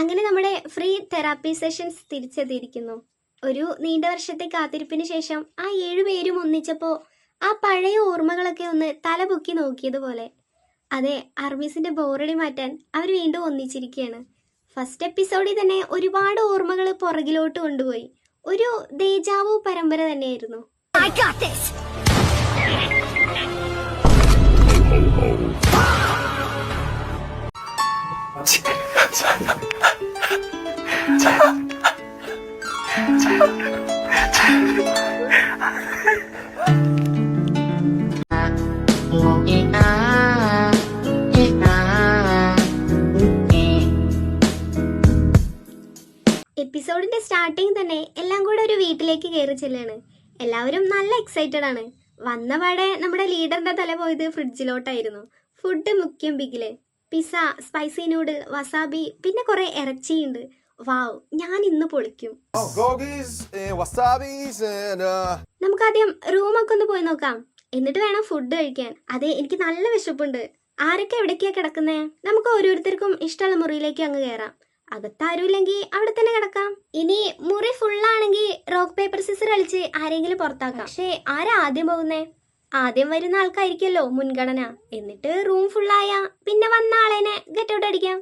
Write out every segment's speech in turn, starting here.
അങ്ങനെ നമ്മുടെ free therapy sessions തിരിച്ചെത്തിയിരിക്കുന്നു. ഒരു നീണ്ട വർഷത്തെ കാത്തിരിപ്പിന് ശേഷം ആ 7 പേരും ഒന്നിച്ചപ്പോ ആ പഴയ ഓർമ്മകളൊക്കെ ഒന്ന് തലപൊക്കി നോക്കിയതുപോലെ. അതെ, അർമീസിന്റെ ബോറടി മാറ്റാൻ അവർ വീണ്ടും ഒന്നിച്ചിരിക്കുകയാണ്. ഫസ്റ്റ് എപ്പിസോഡിൽ തന്നെ ഒരുപാട് ഓർമ്മകൾ പുറകിലോട്ട് കൊണ്ടുപോയി. ഒരു ദേജാവു പരമ്പര തന്നെയായിരുന്നു. എപ്പിസോഡിന്റെ സ്റ്റാർട്ടിങ് തന്നെ എല്ലാം കൂടെ ഒരു വീട്ടിലേക്ക് കയറി ചെല്ലാണ്. എല്ലാവരും നല്ല എക്സൈറ്റഡ് ആണ്. വന്നപാടെ നമ്മുടെ ലീഡറിന്റെ തല പോയത് ഫ്രിഡ്ജിലോട്ടായിരുന്നു. ഫുഡ് മുഖ്യം ബിഗില്. പിസ്സ, സ്പൈസി നൂഡിൽ, വസാബി, പിന്നെ കുറെ ഇറച്ചിയുണ്ട്. വാവ്, ഞാൻ ഇന്ന് പൊളിക്കും. നമുക്കാദ്യം റൂമൊക്കെ ഒന്ന് പോയി നോക്കാം, എന്നിട്ട് വേണം ഫുഡ് കഴിക്കാൻ. അതെ, എനിക്ക് നല്ല വിശപ്പുണ്ട്. ആരൊക്കെ എവിടേക്കാ കിടക്കുന്നേ? നമുക്ക് ഓരോരുത്തർക്കും ഇഷ്ടമുള്ള മുറിയിലേക്ക് അങ്ങ് കയറാം. അകത്താരുമില്ലെങ്കിൽ അവിടെ തന്നെ കിടക്കാം. ഇനി മുറി ഫുള്ളാണെങ്കിൽ റോക്ക് പേപ്പർ സിസർ കളിച്ച് ആരെങ്കിലും പുറത്താക്കാം. പക്ഷേ ആരാ ആദ്യം പോകുന്നേ? ആദ്യം വരുന്ന ആൾക്കായിരിക്കല്ലോ മുൻഗണന. എന്നിട്ട് റൂം ഫുള്ളായ പിന്നെ വന്ന ആളേനെ ഗെറ്റ് ഔട്ട് അടിക്കാം.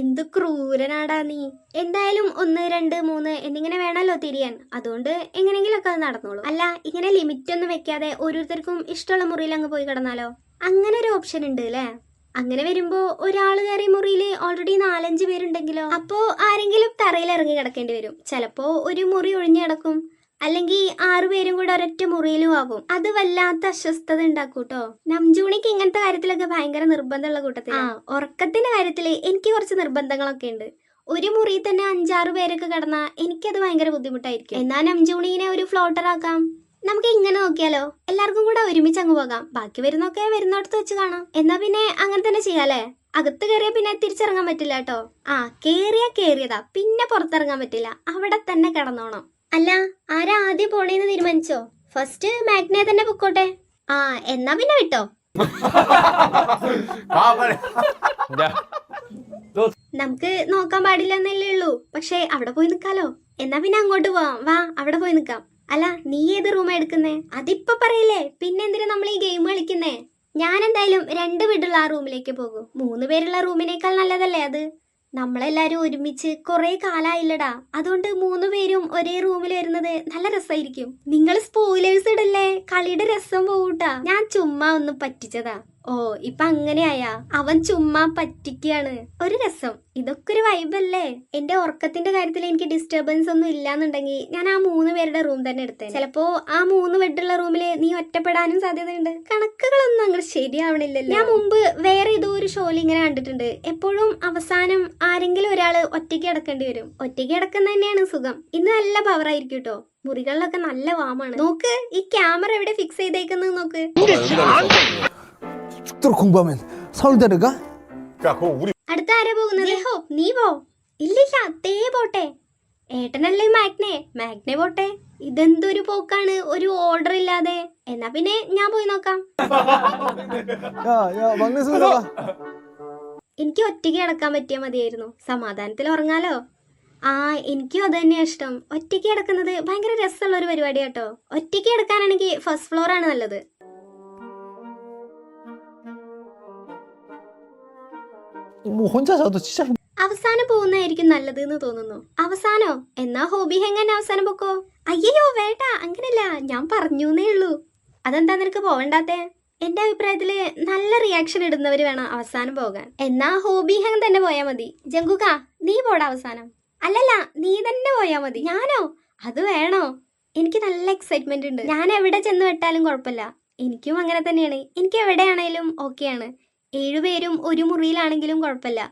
എന്ത് ക്രൂരനാടാ നീ. എന്തായാലും 1, 2, 3 എന്നിങ്ങനെ വേണമല്ലോ തിരിയാൻ. അതുകൊണ്ട് എങ്ങനെങ്കിലും ഒക്കെ അത് നടന്നോളൂ. അല്ല, ഇങ്ങനെ ലിമിറ്റ് ഒന്നും വെക്കാതെ ഓരോരുത്തർക്കും ഇഷ്ടമുള്ള മുറിയിൽ അങ്ങ് പോയി കിടന്നാലോ? അങ്ങനെ ഒരു ഓപ്ഷൻ ഉണ്ട് അല്ലേ? അങ്ങനെ വരുമ്പോ ഒരാൾ കയറി മുറിയിൽ ഓൾറെഡി 4-5 പേരുണ്ടെങ്കിലോ? അപ്പോ ആരെങ്കിലും തറയിൽ ഇറങ്ങി കിടക്കേണ്ടി വരും. ചിലപ്പോ ഒരു മുറി ഒഴിഞ്ഞു കിടക്കും, അല്ലെങ്കിൽ 6 പേരും കൂടെ ഒരൊറ്റ മുറിയിലും ആവും. അത് വല്ലാത്ത അസ്വസ്ഥത ഉണ്ടാക്കൂട്ടോ. നംജൂണിക്ക് ഇങ്ങനത്തെ കാര്യത്തിലൊക്കെ ഭയങ്കര നിർബന്ധമുള്ള കൂട്ടത്തിൽ. ഉറക്കത്തിന്റെ കാര്യത്തില് എനിക്ക് കുറച്ച് നിർബന്ധങ്ങളൊക്കെ ഉണ്ട്. ഒരു മുറിയിൽ തന്നെ 5-6 പേരൊക്കെ കിടന്നാ എനിക്കത് ഭയങ്കര ബുദ്ധിമുട്ടായിരിക്കും. എന്നാ നംജൂണിനെ ഒരു ഫ്ലോട്ടർ ആക്കാം. നമുക്ക് ഇങ്ങനെ നോക്കിയാലോ? എല്ലാവർക്കും കൂടെ ഒരുമിച്ച് അങ്ങ് പോകാം. ബാക്കി വരുന്നൊക്കെ വരുന്നോടത്ത് വെച്ച് കാണാം. എന്നാ പിന്നെ അങ്ങനെ തന്നെ ചെയ്യാല്ലേ? അകത്ത് കയറിയാ പിന്നെ തിരിച്ചിറങ്ങാൻ പറ്റില്ല കേട്ടോ. കേറിയതാ, പിന്നെ പുറത്തിറങ്ങാൻ പറ്റില്ല. അവിടെ തന്നെ കിടന്നോണം. അല്ല, ആരാ ആദ്യം പോണേന്ന് തീരുമാനിച്ചോ? ഫസ്റ്റ് മാഗ്നെ തന്നെ പൊക്കോട്ടെ. എന്നാ പിന്നെ വിട്ടോ. നമുക്ക് നോക്കാൻ പാടില്ല എന്നല്ലേ ഉള്ളൂ. പക്ഷെ അവിടെ പോയി നിക്കാലോ. എന്നാ പിന്നെ അങ്ങോട്ട് പോവാം. വാ, അവിടെ പോയി നിക്കാം. അല്ല, നീ ഏത് റൂമാ എടുക്കുന്നേ? അതിപ്പോ പറയില്ലേ, പിന്നെന്തിനാ നമ്മൾ ഈ ഗെയിം കളിക്കുന്നേ? ഞാൻ എന്തായാലും 2 വീടുള്ള ആ റൂമിലേക്ക് പോകും. 3 പേരുള്ള റൂമിനേക്കാൾ നല്ലതല്ലേ അത്? നമ്മളെല്ലാരും ഒരുമിച്ച് കുറെ കാലായില്ലടാ. അതുകൊണ്ട് 3 പേരും ഒരേ റൂമിൽ വരുന്നത് നല്ല രസമായിരിക്കും. നിങ്ങൾ സ്പോയിലേഴ്സ് ഇടല്ലേ, കളിയുടെ രസം പോകൂട്ടാ. ഞാൻ ചുമ്മാ ഒന്ന് പറ്റിച്ചതാ. ഇപ്പൊ അങ്ങനെയായാ? അവൻ ചുമ്മാ പറ്റിക്കാണ്. ഒരു രസം. ഇതൊക്കെ ഒരു വൈബല്ലേ? എന്റെ ഉറക്കത്തിന്റെ കാര്യത്തിൽ എനിക്ക് ഡിസ്റ്റർബൻസ് ഒന്നും ഇല്ലാന്നുണ്ടെങ്കിൽ ഞാൻ ആ 3 പേരുടെ റൂം തന്നെ എടുത്തേ. ചിലപ്പോ ആ 3 ബെഡുള്ള റൂമില് നീ ഒറ്റപ്പെടാനും സാധ്യതയുണ്ട്. കണക്കുകളൊന്നും അങ്ങോട്ട് ശരിയാവണില്ലല്ലോ. ഞാൻ മുമ്പ് വേറെ ഏതോ ഒരു ഷോയിൽ ഇങ്ങനെ കണ്ടിട്ടുണ്ട്. എപ്പോഴും അവസാനം ആരെങ്കിലും ഒരാള് ഒറ്റയ്ക്ക് കിടക്കേണ്ടി വരും. ഒറ്റയ്ക്ക് കിടക്കുന്ന തന്നെയാണ് സുഖം. ഇന്ന് നല്ല പവർ ആയിരിക്കും കേട്ടോ. മുറികളിലൊക്കെ നല്ല വാമാണ്. നോക്ക്, ഈ ക്യാമറ എവിടെ ഫിക്സ് ചെയ്തേക്കുന്നത് നോക്ക്. അടുത്ത ആരാ പോകുന്നത്? നീ പോ. ഇല്ലില്ല, തേ പോട്ടെ. ഏട്ടനല്ലേ മാഗ്നെ പോട്ടെ. ഇതെന്തൊരു പോക്കാണ്, ഒരു ഓർഡർ ഇല്ലാതെ. എന്നാ പിന്നെ ഞാൻ പോയി നോക്കാം. എനിക്ക് ഒറ്റയ്ക്ക് കിടക്കാൻ പറ്റിയാ മതിയായിരുന്നു. സമാധാനത്തിൽ ഉറങ്ങാലോ. എനിക്കും അത് തന്നെയാ ഇഷ്ടം. ഒറ്റയ്ക്ക് കിടക്കുന്നത് ഭയങ്കര രസമുള്ള ഒരു പരിപാടിയാട്ടോ. ഒറ്റയ്ക്ക് കിടക്കാനാണെങ്കിൽ ഫസ്റ്റ് ഫ്ലോർ ആണ് നല്ലത്. അവസാനം പോകുന്നതായിരിക്കും നല്ലത് എന്ന് തോന്നുന്നു. അവസാനോ? എന്നാ ഹോബി ഹെങ്ങനെ അവസാനം പൊക്കോ. അയ്യോ വേണ്ട, അങ്ങനല്ല, ഞാൻ പറഞ്ഞേ ഉള്ളൂ. അതെന്താ നിനക്ക് പോവണ്ടാത്തെ? എന്റെ അഭിപ്രായത്തില് നല്ല റിയാക്ഷൻ ഇടുന്നവര് വേണം അവസാനം പോകാൻ. എന്നാ ഹോബി ഹെങ് തന്നെ പോയാ മതി. ജങ്കുക, നീ പോടാ അവസാനം. അല്ലല്ല, നീ തന്നെ പോയാ മതി. ഞാനോ? അത് വേണോ? എനിക്ക് നല്ല എക്സൈറ്റ്മെന്റ് ഉണ്ട്. ഞാൻ എവിടെ ചെന്ന് വിട്ടാലും കുഴപ്പമില്ല. എനിക്കും അങ്ങനെ തന്നെയാണ്. എനിക്ക് എവിടെയാണേലും ഓക്കെയാണ്. 7 പേരും ഒരു മുറിയിലാണെങ്കിലും കുഴപ്പമില്ല.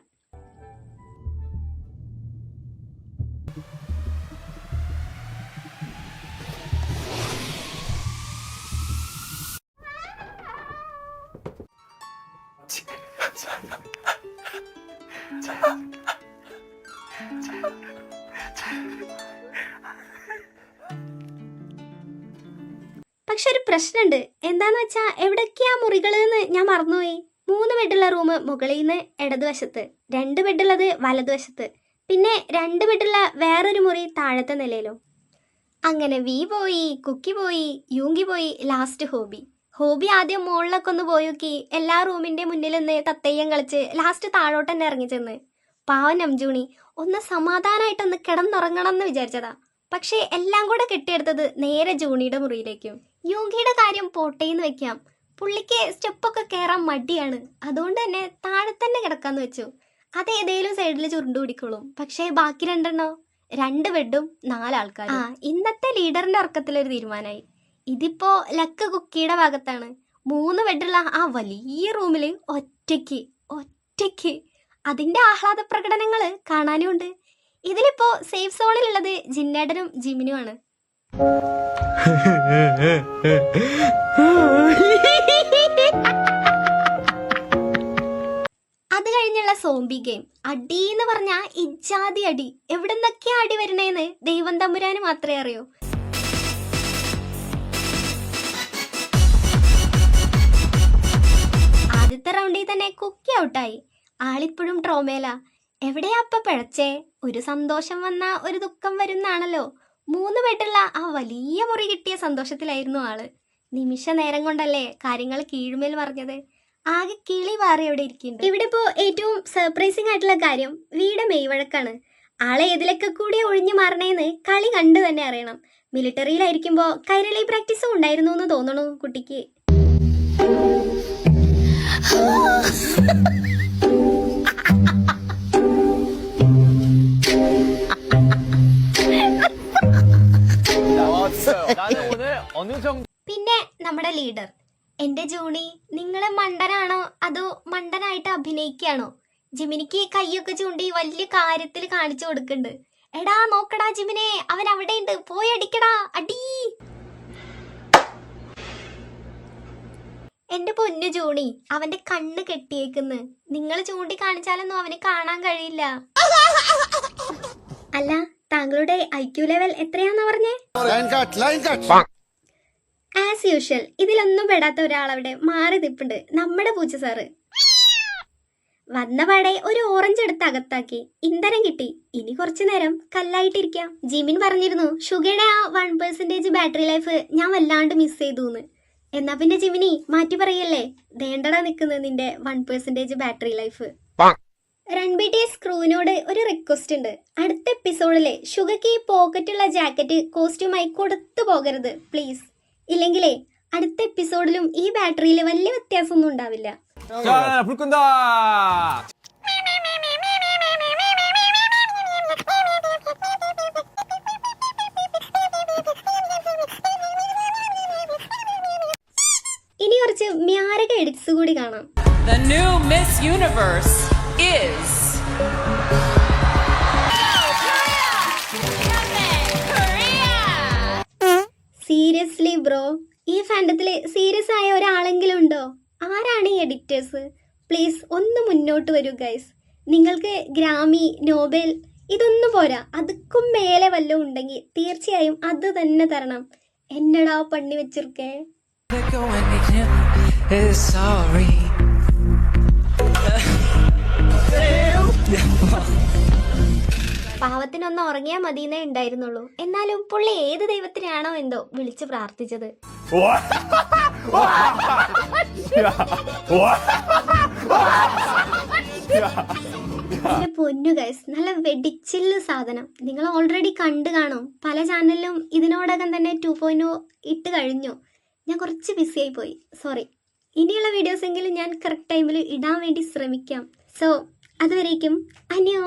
പക്ഷെ ഒരു പ്രശ്നമുണ്ട്. എന്താന്ന് വെച്ചാ എവിടൊക്കെയാ മുറികളെന്ന് ഞാൻ മറന്നുപോയി. 3 ബെഡുള്ള റൂം മുകളിൽ നിന്ന് ഇടതുവശത്ത്, 2 ബെഡുള്ളത് വലതുവശത്ത്, പിന്നെ 2 ബെഡുള്ള വേറൊരു മുറി താഴത്തെ നിലയിലും. അങ്ങനെ വി പോയി, കുക്കി പോയി, യൂങ്കി പോയി, ലാസ്റ്റ് ഹോബി ആദ്യം മുകളിലൊക്കെ ഒന്ന് പോയി നോക്കി. എല്ലാ റൂമിന്റെ മുന്നിൽ നിന്ന് തത്തയ്യം കളിച്ച് ലാസ്റ്റ് താഴോട്ട് തന്നെ ഇറങ്ങി ചെന്ന്. പാവൻ നംജൂണി ഒന്ന് സമാധാനമായിട്ടൊന്ന് കിടന്നുറങ്ങണം എന്ന് വിചാരിച്ചതാ. പക്ഷേ എല്ലാം കൂടെ കെട്ടിയെടുത്തത് നേരെ ജൂണിയുടെ മുറിയിലേക്കും. യൂങ്കിയുടെ കാര്യം പോട്ടേന്ന് വെക്കാം. പുള്ളിക്ക് സ്റ്റെപ്പൊക്കെ കയറാൻ മടിയാണ്. അതുകൊണ്ട് തന്നെ താഴെ തന്നെ കിടക്കാന്ന് വെച്ചു. അത് ഏതേലും സൈഡിൽ ചുരുണ്ടു പിടിക്കോളും. പക്ഷേ ബാക്കി 2 ബെഡും 4 ആൾക്കാർ. ഇന്നത്തെ ലീഡറിന്റെ ഉറക്കത്തിലൊരു തീരുമാനമായി. ഇതിപ്പോ ലക്ക് കുക്കിയുടെ ഭാഗത്താണ്. 3 ബെഡുള്ള ആ വലിയ റൂമിൽ ഒറ്റയ്ക്ക് അതിന്റെ ആഹ്ലാദ പ്രകടനങ്ങൾ കാണാനുമുണ്ട്. ഇതിലിപ്പോ സേഫ് സോണിലുള്ളത് ജിന്നേടനും ജിമിനുമാണ്. അത് കഴിഞ്ഞുള്ള സോംബി ഗെയിം അടിന്ന് പറഞ്ഞാ ഇജാതി അടി. എവിടുന്നൊക്കെയാ അടി വരണേന്ന് ദൈവം തമ്പുരാന് മാത്രമേ അറിയൂ. ആദ്യത്തെ റൗണ്ടിൽ തന്നെ കുക്കി ഔട്ടായി. ആളിപ്പോഴും ട്രോമേല. എവിടെയാ അപ്പ പിഴച്ചേ? ഒരു സന്തോഷം വന്ന ഒരു ദുഃഖം വരുന്നാണല്ലോ. 3 ബെഡുള്ള ആ വലിയ മുറി കിട്ടിയ സന്തോഷത്തിലായിരുന്നു ആള്. നിമിഷ നേരം കൊണ്ടല്ലേ കാര്യങ്ങൾ കീഴ്മേൽ പറഞ്ഞത്. ആകെ കിളി പാറി അവിടെ ഇരിക്കുന്നുണ്ട്. ഇവിടെ ഇപ്പോ ഏറ്റവും സർപ്രൈസിങ് ആയിട്ടുള്ള കാര്യം വീട് മെയ്വഴക്കാണ്. ആളെ ഏതിലൊക്കെ കൂടി ഒഴിഞ്ഞു മാറണേന്ന് കളി കണ്ടു തന്നെ അറിയണം. മിലിറ്ററിയിലായിരിക്കുമ്പോ കൈരളി പ്രാക്ടീസും ഉണ്ടായിരുന്നു എന്ന് തോന്നണു കുട്ടിക്ക്. പിന്നെ നമ്മുടെ ലീഡർ, എന്റെ ജൂണി, നിങ്ങള് മണ്ടനാണോ അതോ മണ്ടനായിട്ട് അഭിനയിക്കാണോ? ജിമിനിക്ക് കൈയൊക്കെ ചൂണ്ടി വലിയ കാര്യത്തിൽ കാണിച്ചു കൊടുക്കുന്നുണ്ട്. എടാ നോക്കടാ ജിമിനെ, അവൻ അവിടെ ഉണ്ട്, പോയി അടിക്കടാ, അടി. എന്റെ പൊന്നു ജൂണി, അവന്റെ കണ്ണ് കെട്ടിയേക്കുന്ന്. നിങ്ങൾ ചൂണ്ടി കാണിച്ചാലൊന്നും അവന് കാണാൻ കഴിയില്ല. അല്ല, താങ്കളുടെ IQ ലെവൽ എത്രയാന്നാ പറഞ്ഞേ? ആസ് യൂഷ്വൽ ഇതിലൊന്നും പെടാത്ത ഒരാളവിടെ മാറി നിപ്പുണ്ട്, നമ്മുടെ പൂച്ച സാറ്. വന്നപാടെ ഒരു ഓറഞ്ച് എടുത്ത് അകത്താക്കി. ഇന്ധനം കിട്ടി. ഇനി കുറച്ചു നേരം കല്ലായിട്ടിരിക്കാം. ജിമിൻ പറഞ്ഞിരുന്നു ഷുഗയുടെ ആ 1% ബാറ്ററി ലൈഫ് ഞാൻ വല്ലാണ്ട് മിസ് ചെയ്തുന്ന്. എന്നാ പിന്നെ ജിമിനി മാറ്റി പറയല്ലേ, ദേണ്ടടാ നിൽക്കുന്നത് നിന്റെ 1% ബാറ്ററി ലൈഫ്. രൺബിടിഎസ് ക്രൂവിനോട് ഒരു റിക്വസ്റ്റ് ഉണ്ട്. അടുത്ത എപ്പിസോഡിലെ ഷുഗയ്ക്ക് ഈ പോക്കറ്റുള്ള ജാക്കറ്റ് കോസ്റ്റ്യൂമായി കൊടുത്തു പോകരുത് പ്ലീസ്. ഇല്ലെങ്കിലേ അടുത്ത എപ്പിസോഡിലും ഈ ബാറ്ററിയിൽ വലിയ വ്യത്യാസമൊന്നും ഉണ്ടാവില്ല. ഇനി കുറച്ച് മ്യാരക എഡിറ്റ്സ് കൂടി കാണാം. The new Miss Universe is seriously bro, ഈ ഫാൻഡത്തില് സീരിയസ് ആയ ഒരാളെങ്കിലും ഉണ്ടോ? ആരാണ് ഈ എഡിറ്റേഴ്സ്? പ്ലീസ് ഒന്ന് മുന്നോട്ട് വരൂ ഗൈസ്. നിങ്ങൾക്ക് ഗ്രാമി, നോബൽ ഇതൊന്നും പോരാ, അതുക്കും മേലെ വല്ലതും ഉണ്ടെങ്കിൽ തീർച്ചയായും അത് തന്നെ തരണം. എന്നടാ പണി വെച്ചിരിക്കേ. പാവത്തിനൊന്ന് ഉറങ്ങിയാൽ മതിയെന്നേ ഉണ്ടായിരുന്നുള്ളൂ. എന്നാലും പുള്ളി ഏത് ദൈവത്തിനാണോ എന്തോ വിളിച്ച് പ്രാർത്ഥിച്ചത്. എന്റെ പൊന്നു ഗൈസ്, നല്ല വെടിച്ചില്ല സാധനം. നിങ്ങൾ ഓൾറെഡി കണ്ടു കാണും. പല ചാനലിലും ഇതിനോടകം തന്നെ 2.0 ഇട്ട് കഴിഞ്ഞു. ഞാൻ കുറച്ച് ബിസി ആയി പോയി, സോറി. ഇനിയുള്ള വീഡിയോസ് എങ്കിലും ഞാൻ കറക്റ്റ് ടൈമിൽ ഇടാൻ വേണ്ടി ശ്രമിക്കാം. സോ അതുവരേക്കും അന്യോ.